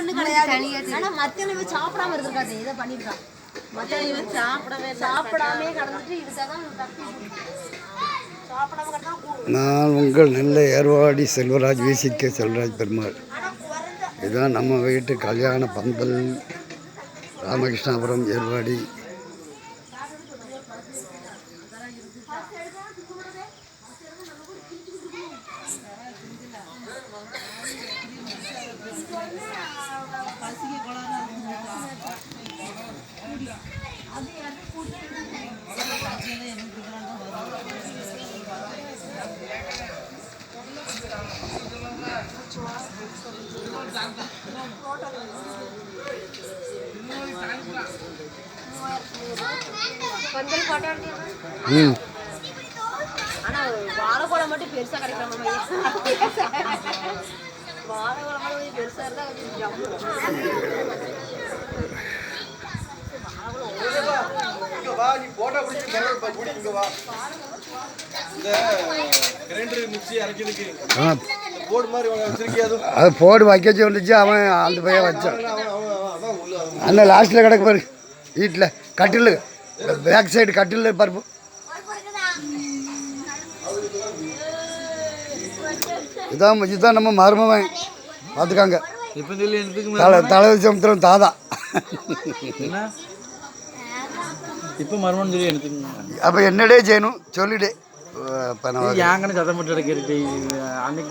ஒண்ணு கிடையாது. ஆனா மத்தியானம் சாப்பிடாம இருந்திருக்காது. இதை பண்ணிருக்கான். மத்தியானம் சாப்பிடாமே கடந்துட்டு இதுக்காதான் தப்பி சாப்பிடாம கடந்தா. நான் உங்கள் நெல்லை ஏர்வாடி செல்வராஜ் விசிகே செல்வராஜ் பெருமாள். இதுதான் நம்ம வீட்டு கல்யாண பந்தல், ராமகிருஷ்ணாபுரம் ஏர்வாடி. ஆனா வாழைப்பழம் மட்டும் பெருசா கிடைக்காம வாழைப்பழம் மட்டும் பெருசா இருந்தா அது போடு வைக்க சொல்லிச்சு. அவன் அந்த பையன் வச்சான். அந்த லாஸ்ட்டில் கிடக்கு பாரு வீட்டில் கட்டில், பேக் சைடு கட்டில் பருப்பு. இதுதான் நம்ம மருமவன் பார்த்துக்காங்க. தலை சமுத்திரம் தாதா. இப்போ மருமன் சொல்லி எடுத்துக்கோங்க. அப்போ என்னடே செய்யணும் சொல்லிடு. ஏங்கன்னு சத்தம் போட்டு அன்னைக்கு